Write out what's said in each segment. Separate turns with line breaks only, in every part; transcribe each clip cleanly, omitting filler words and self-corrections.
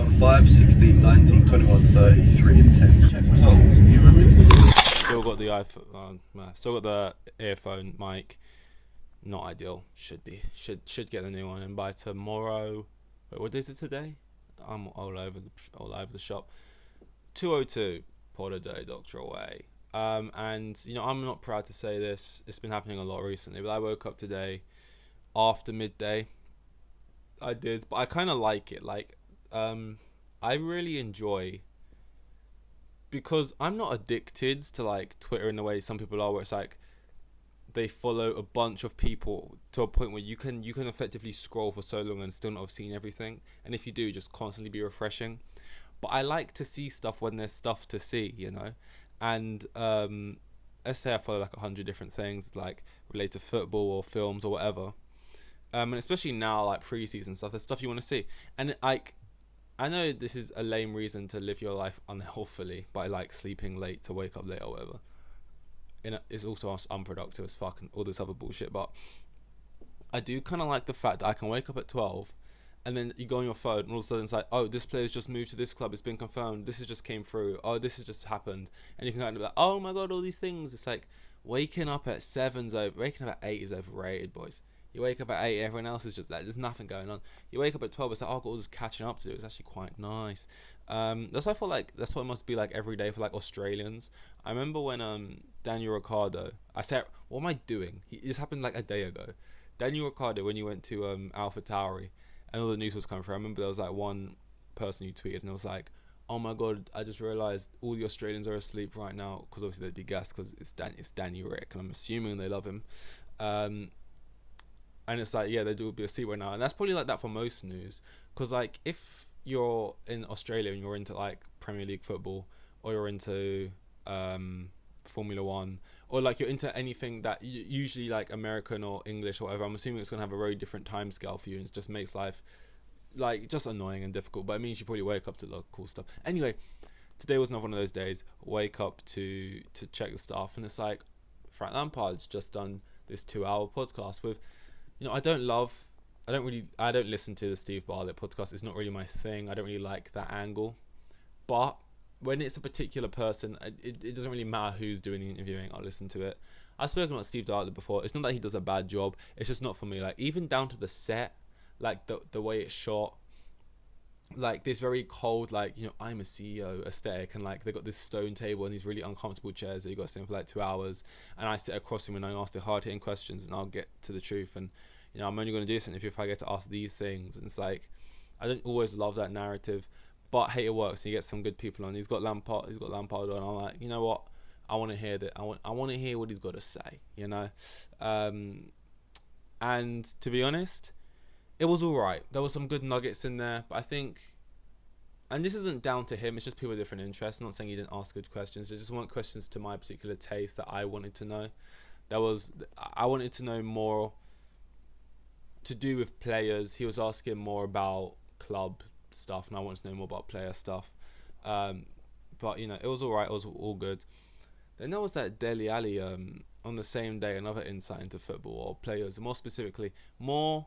on 5, 16, 19, 21, 30, 3 and 10. Check results. You remember?
Still got the iPhone. Still got the earphone mic. Not ideal. Should be. Should get the new one. And by tomorrow. Wait, what is it today? I'm all over the shop. 202 Pod a day, Doctor Away. And I'm not proud to say this. It's been happening a lot recently. But I woke up today after midday. I did, but I kind of like it. I really enjoy, because I'm not addicted to like Twitter in the way some people are, where it's like they follow a bunch of people to a point where you can effectively scroll for so long and still not have seen everything. And if you do, just constantly be refreshing. But I like to see stuff when there's stuff to see, And let's say I follow like 100 different things, like related to football or films or whatever. And especially now, like pre-season stuff, there's stuff you want to see. And like, I know this is a lame reason to live your life unhealthily by like sleeping late to wake up late or whatever. It's also unproductive as fuck and all this other bullshit. But I do kind of like the fact that I can wake up at 12, and then you go on your phone and all of a sudden it's like, oh, this player's just moved to this club, it's been confirmed, this has just came through, oh, this has just happened. And you can kind of be like, oh my god, all these things. It's like waking up at 8 is overrated, boys. You wake up at 8, everyone else is just like, there's nothing going on. You wake up at 12, it's like, oh, I've got all this catching up to do. It's actually quite nice. That's why I feel like that's what it must be like every day for like Australians. I remember when Daniel Ricciardo, I said, what am I doing? This happened like a day ago. Daniel Ricciardo, when you went to AlphaTauri and all the news was coming through, I remember there was like one person who tweeted and it was like, oh my god, I just realised all the Australians are asleep right now, because obviously they'd be gassed because it's Danny Rick and I'm assuming they love him. And it's like, yeah, they do be asleep right now. And that's probably like that for most news. Because like if you're in Australia and you're into like Premier League football, or you're into Formula 1, or like you're into anything that usually like American or English or whatever, I'm assuming it's going to have a very different time scale for you, and it just makes life like just annoying and difficult. But it means you probably wake up to a lot of cool stuff. Anyway, today was another one of those days. Wake up to check the stuff, and it's like Frank Lampard's just done this 2-hour podcast with, I don't listen to the Steve Bartlett podcast. It's not really my thing. I don't really like that angle. But when it's a particular person, it doesn't really matter who's doing the interviewing. I'll listen to it. I've spoken about Steve Bartlett before. It's not that he does a bad job. It's just not for me. Like, even down to the set, like the way it's shot, like this very cold, like, I'm a CEO aesthetic, and like they got this stone table and these really uncomfortable chairs that you got to sit in for like 2 hours, and I sit across from him and I ask the hard-hitting questions and I'll get to the truth, and I'm only going to do this if I get to ask these things. And it's like, I don't always love that narrative, but hey, it works. And he gets some good people on. He's got Lampard on. I'm like, you know what? I want to hear that. I want to hear what he's got to say. And to be honest, it was all right. There were some good nuggets in there, but I think, and this isn't down to him, it's just people with different interests. I'm not saying he didn't ask good questions. They just weren't questions to my particular taste that I wanted to know. I wanted to know more to do with players. He was asking more about club stuff, and I wanted to know more about player stuff. But it was all right. It was all good. Then there was that Dele Alli on the same day, another insight into football or players, more specifically, more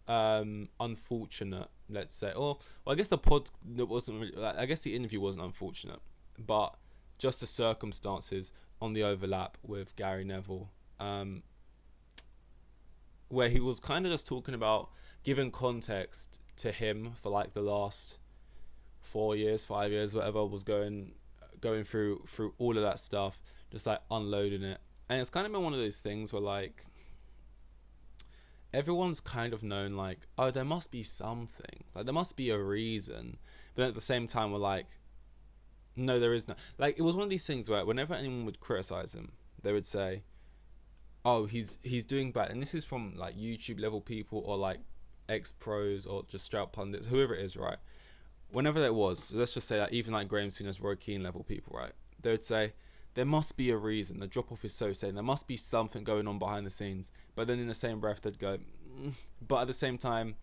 unfortunate, let's say. Or well, I guess the pod wasn't really, I guess the interview wasn't unfortunate, but just the circumstances on the overlap with Gary Neville, where he was kind of just talking about giving context to him for like the last 4 years, 5 years, whatever, was going through all of that stuff, just like unloading it. And it's kind of been one of those things where like everyone's kind of known like, oh, there must be something, like there must be a reason, but at the same time we're like, no, there is no. Like, it was one of these things where whenever anyone would criticize him, they would say, oh, he's doing bad. And this is from like YouTube level people, or like ex-pros, or just straight up pundits, whoever it is, right? Whenever that was, so let's just say that even like Graham Souness, Roy Keane level people, right? They would say, there must be a reason. The drop-off is so insane. There must be something going on behind the scenes. But then in the same breath, they'd go, but at the same time,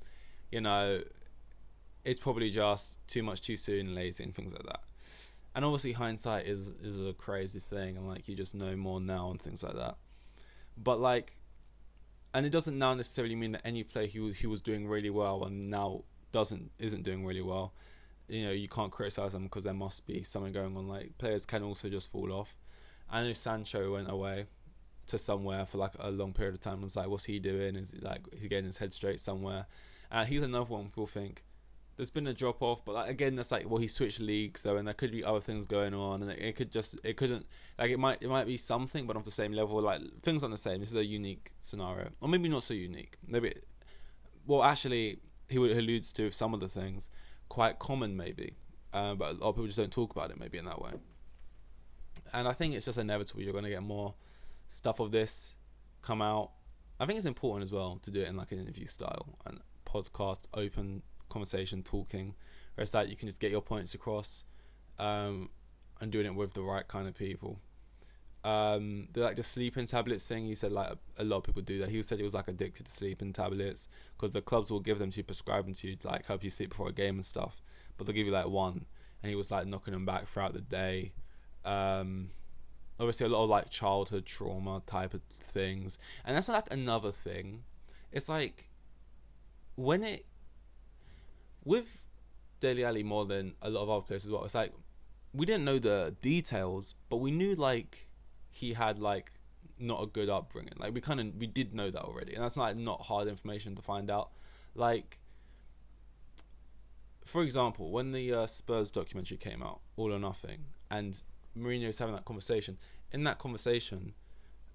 it's probably just too much too soon, lazy, and things like that. And obviously hindsight is a crazy thing, and like you just know more now and things like that. But like, and it doesn't now necessarily mean that any player who was doing really well and now isn't doing really well. you can't criticize them because there must be something going on. Like players can also just fall off. I know Sancho went away to somewhere for like a long period of time. It's like, what's he doing? Is like he getting his head straight somewhere? And he's another one people think there's been a drop off, but like, again, that's like, well, he switched leagues, so, and there could be other things going on, and it couldn't, like, it might be something, but not the same level. Like things aren't the same. This is a unique scenario, or maybe not so unique. Maybe, well, actually, he alludes to some of the things quite common, maybe, but a lot of people just don't talk about it, maybe in that way. And I think it's just inevitable. You're going to get more stuff of this come out. I think it's important as well to do it in like an interview style and podcast, open conversation, talking, where it's like you can just get your points across, and doing it with the right kind of people. The sleeping tablets thing, he said like a lot of people do that. He said he was like addicted to sleeping tablets because the clubs will give them to you, prescribe them to you to like help you sleep before a game and stuff, but they'll give you like one, and he was like knocking them back throughout the day. Obviously a lot of like childhood trauma type of things, and that's like another thing. It's like when it with Dele Alli more than a lot of other players as well, it's like we didn't know the details, but we knew like he had like not a good upbringing. Like we did know that already, and that's not hard information to find out. Like for example, when the Spurs documentary came out, All or Nothing, and Mourinho's having that conversation. In that conversation,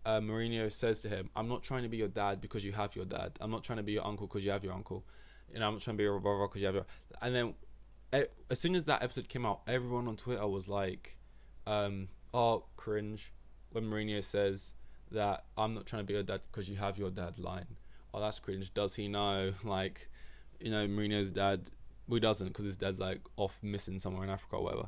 Mourinho says to him, "I'm not trying to be your dad because you have your dad. I'm not trying to be your uncle because you have your uncle. I'm not trying to be your brother because you have your." And then, as soon as that episode came out, everyone on Twitter was like, "Oh, cringe," when Mourinho says that I'm not trying to be your dad because you have your dad line. Oh, that's cringe. Does he know? Like, Mourinho's dad. Well, he doesn't because his dad's like off missing somewhere in Africa or whatever.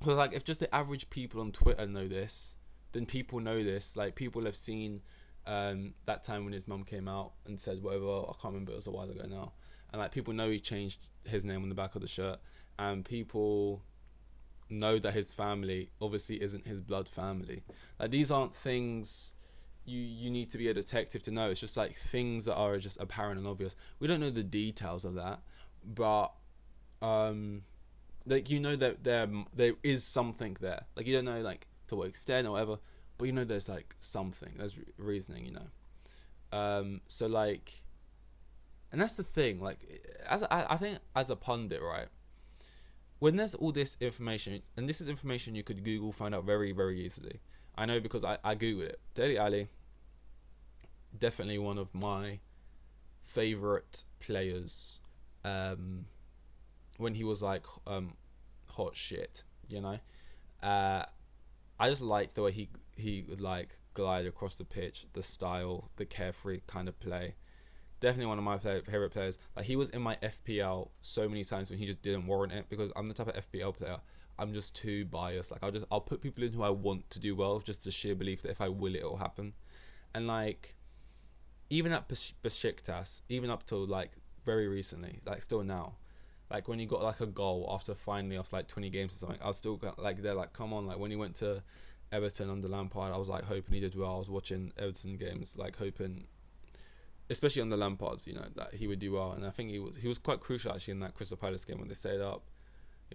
So like, if just the average people on Twitter know this, then people know this. Like people have seen that time when his mum came out and said whatever. I can't remember. It was a while ago now. And like people know he changed his name on the back of the shirt, and people know that his family obviously isn't his blood family. Like these aren't things you need to be a detective to know. It's just like things that are just apparent and obvious. We don't know the details of that, but like that there is something there. Like you don't know like to what extent or whatever, but there's like something. There's reasoning. So like, and that's the thing. Like, I think as a pundit, right? When there's all this information, and this is information you could Google, find out very, very easily. I know because I Googled it. Dele Alli, definitely one of my favourite players. When he was like hot shit, I just liked the way he would like glide across the pitch, the style, the carefree kind of play. Definitely one of my favorite players. Like he was in my FPL so many times when he just didn't warrant it, because I'm the type of FPL player, I'm just too biased. Like I'll put people in who I want to do well, just the sheer belief that if I will, it'll happen. And like even at Besiktas, even up till like very recently, like still now, like when he got like a goal after like 20 games or something, I was still like they're like, come on. Like when he went to Everton under Lampard, I was like hoping he did well. I was watching Everton games, like hoping, especially under Lampard, that he would do well. And I think he was quite crucial actually in that Crystal Palace game when they stayed up.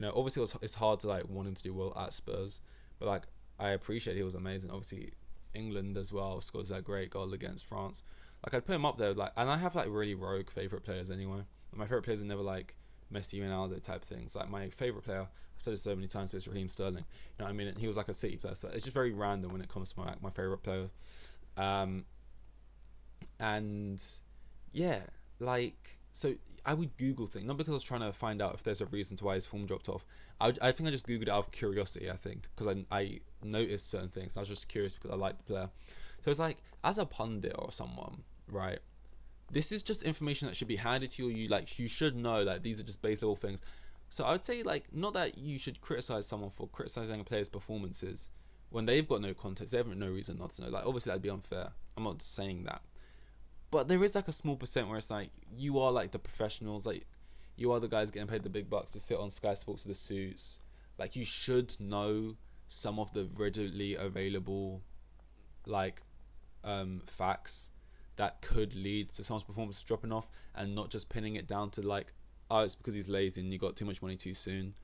Obviously it's hard to like want him to do well at Spurs, but like I appreciate he was amazing. Obviously England as well scores that great goal against France. Like I'd put him up there. Like, and I have like really rogue favorite players anyway. My favorite players are never like Messi, Ronaldo type things. Like my favorite player, I've said it so many times, but it's Raheem Sterling. You know what I mean? And he was like a City player, so it's just very random when it comes to my favorite player. And yeah, like, so I would Google things, not because I was trying to find out if there's a reason to why his form dropped off. I think I just Googled it out of curiosity, I think, because I noticed certain things. I was just curious because I liked the player. So it's like, as a pundit or someone, right, this is just information that should be handed to you. You should know that these are just base level things. So I would say, like, not that you should criticize someone for criticizing a player's performances when they've got no context. They have no reason not to know. Like, obviously that'd be unfair. I'm not saying that. But there is like a small percent where it's like, you are like the professionals, like you are the guys getting paid the big bucks to sit on Sky Sports with the suits. Like you should know some of the readily available like facts that could lead to someone's performance dropping off, and not just pinning it down to like oh, it's because he's lazy and you got too much money too soon,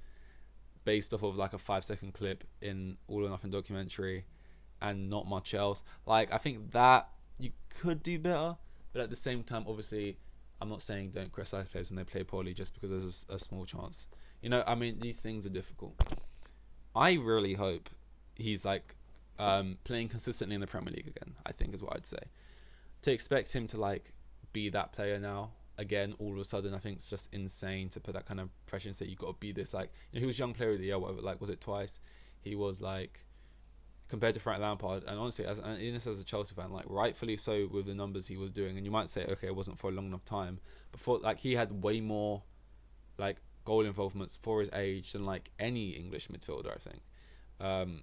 based off of like a 5 second clip in All or Nothing documentary and not much else. Like, I think that you could do better, but at the same time, obviously, I'm not saying don't criticize players when they play poorly just because there's a small chance. You know, I mean, these things are difficult. I really hope he's like playing consistently in the Premier League again, I think is what I'd say. To expect him to like be that player now again all of a sudden, I think it's just insane to put that kind of pressure and say you got to be this, like, you know, he was young player of the year, whatever, like, was it twice? He was like, compared to Frank Lampard, and honestly, as a Chelsea fan, like, rightfully so with the numbers he was doing, and you might say, okay, it wasn't for a long enough time, but for, like, he had way more like goal involvements for his age than like any English midfielder, I think.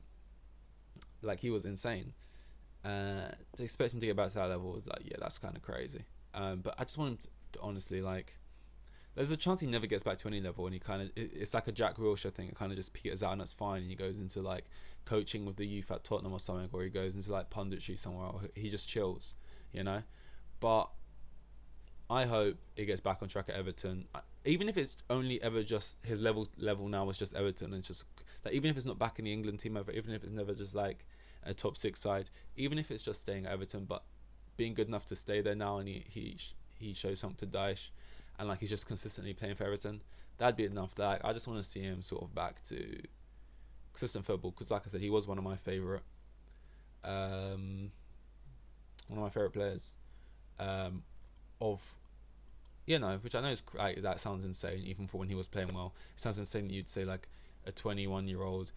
Like, he was insane. To expect him to get back to that level was like, yeah, that's kind of crazy. But I just want him to honestly, like, there's a chance he never gets back to any level, and he kind of, it's like a Jack Wilshere thing. It kind of just peters out and that's fine, and he goes into like coaching with the youth at Tottenham or something, or he goes into like punditry somewhere, or he just chills, you know. But I hope he gets back on track at Everton, even if it's only ever just his level now is just Everton, and just like, even if it's not back in the England team ever, even if it's never just like a top 6 side, even if it's just staying at Everton, but being good enough to stay there now, and he shows something to Daesh, and like he's just consistently playing for Everton, that'd be enough. That, like, I just want to see him sort of back to consistent football, because like I said, he was one of my favourite players of, you know, which I know is like, that sounds insane even for when he was playing well. It sounds insane that you'd say like a 21-year-old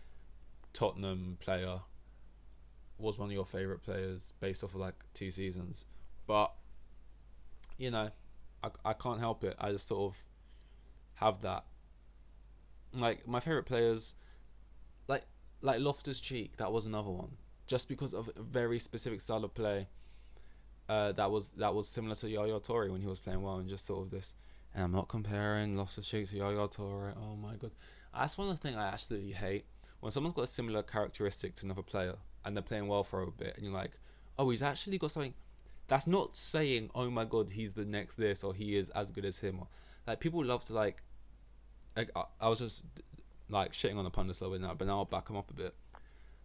Tottenham player was one of your favourite players based off of like 2 seasons, but you know, I can't help it. I just sort of have that. Like, my favourite players, like Loftus-Cheek, that was another one, just because of a very specific style of play. That was similar to Yaya Toure when he was playing well, and just sort of this. And I'm not comparing Loftus-Cheek to Yaya Toure. Oh my god, that's one of the things I absolutely hate, when someone's got a similar characteristic to another player and they're playing well for a bit, and you're like, oh, he's actually got something. That's not saying, oh my god, he's the next this, or he is as good as him. Or, like, people love to like I was just like shitting on the pundits a little bit now, but now I'll back him up a bit.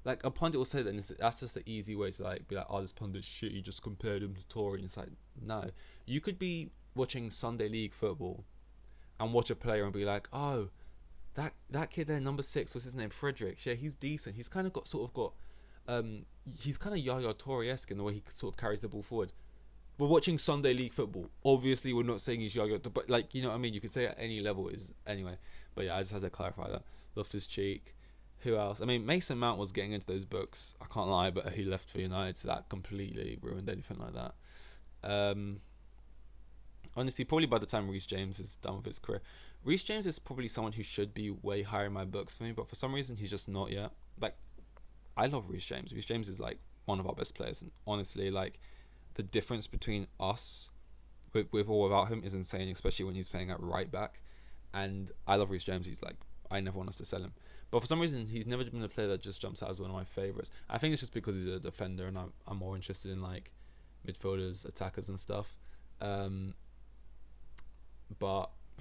Like, a pundit will say that, and that's just the easy way to like be like, oh, this pundit's shit, you just compared him to Tory. And it's like, no, you could be watching Sunday League football and watch a player and be like, oh, that kid there, number 6, what's his name, Fredericks, yeah, he's decent. He's kind of got he's kind of Yaya Toure-esque in the way he sort of carries the ball forward. We're watching Sunday League football. Obviously, we're not saying he's Yaya, but like, you know what I mean? You could say at any level is anyway. But yeah, I just had to clarify that. Loftus-Cheek. Who else? I mean, Mason Mount was getting into those books, I can't lie, but he left for United, so that completely ruined anything like that. Honestly, probably by the time Reece James is done with his career, Reece James is probably someone who should be way higher in my books for me, but for some reason he's just not yet. Like, I love Reece James. Reece James is like one of our best players, and honestly, like, the difference between us with or without him is insane, especially when he's playing at right back. And I love Reece James. He's like, I never want us to sell him. But for some reason, he's never been a player that just jumps out as one of my favourites. I think it's just because he's a defender, and I'm more interested in like midfielders, attackers, and stuff. But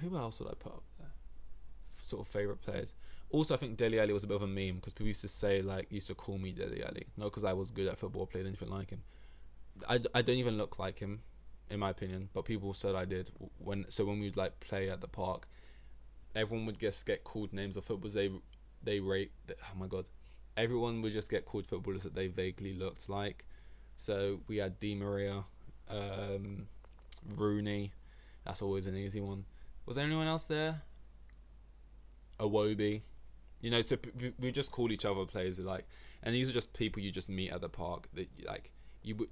who else would I put up there? Sort of favourite players. Also, I think Dele Alli was a bit of a meme, because people used to say, like, used to call me Dele Alli. Not because I was good at football, played anything like him. I don't even look like him, in my opinion. But people said I did. When we would like play at the park, everyone would just get called names of footballers they rate. Oh my god, everyone would just get called footballers that they vaguely looked like. So we had Di Maria, Rooney. That's always an easy one. Was there anyone else there? Iwobi. You know, so we just called each other players like, and these are just people you just meet at the park that like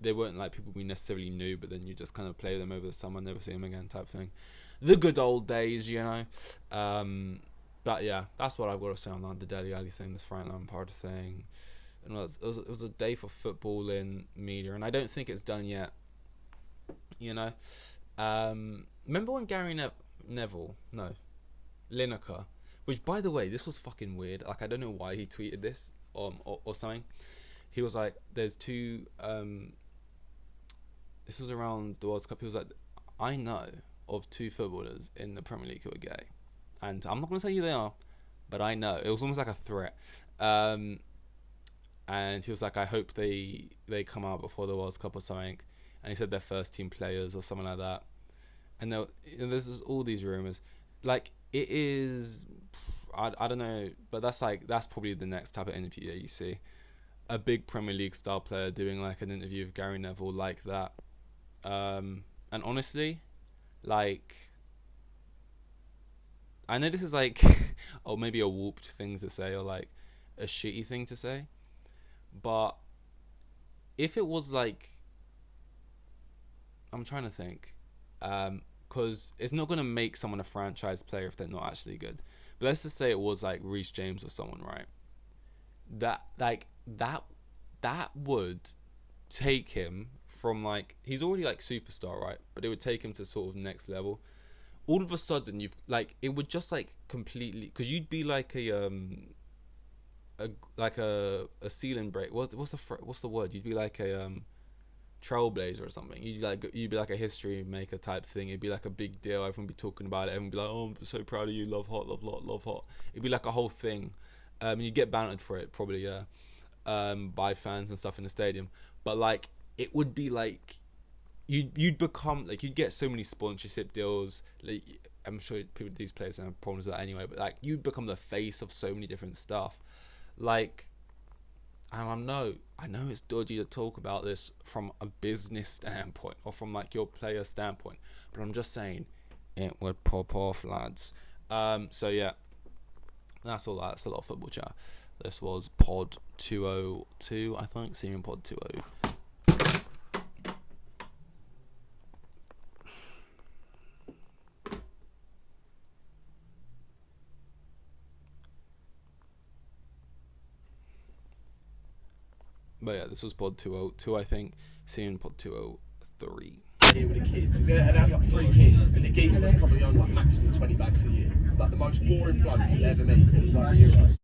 they weren't like people we necessarily knew, but then you just kind of play them over the summer, never see them again type thing. The good old days, you know. But yeah, that's what I've got to say on that. The Dele Alli thing, this Frank Lampard thing. And it was a day for football in media, and I don't think it's done yet. You know, remember when Gary Neville, no, Lineker, which by the way, this was fucking weird. Like, I don't know why he tweeted this or something. He was like, "There's two." This was around the World Cup. He was like, "I know of two footballers in the Premier League who are gay, and I'm not gonna say who they are, but I know it was almost like a threat. And he was like, I hope they come out before the World Cup or something. And he said they're first team players or something like that. And there's all these rumors. Like, it is, I don't know, but that's probably the next type of interview that you see. A big Premier League style player doing like an interview with Gary Neville like that. And honestly, like, I know this is like, or maybe a warped thing to say, or like a shitty thing to say, but if it was like, I'm trying to think, because it's not gonna make someone a franchise player if they're not actually good. But let's just say it was like Reece James or someone, right? That would take him from like, he's already like superstar, right? But it would take him to sort of next level. All of a sudden, you've like, it would just like completely, because you'd be like a ceiling break. What's the word? You'd be like a trailblazer or something. You'd be like a history maker type thing. It'd be like a big deal. Everyone would be talking about it. Everyone would be like, "Oh, I'm so proud of you. Love hot, love lot, love hot." It'd be like a whole thing. You get bantered for it probably, yeah, by fans and stuff in the stadium. But like, it would be like, you'd become like, you'd get so many sponsorship deals. Like, I'm sure these players have problems with that anyway. But like, you'd become the face of so many different stuff. Like, and I know it's dodgy to talk about this from a business standpoint or from like your player standpoint, but I'm just saying it would pop off, lads. So yeah, that's all that. That's a lot of football chat. This was pod 202, I think. Seeing pod 20. But yeah, this was pod 202, I think. Seeing pod 203.
Here with the kids, and they have like 3 kids, and the geezer was probably on like maximum 20 bags a year. Like the most boring bloke you'll ever meet, like euros.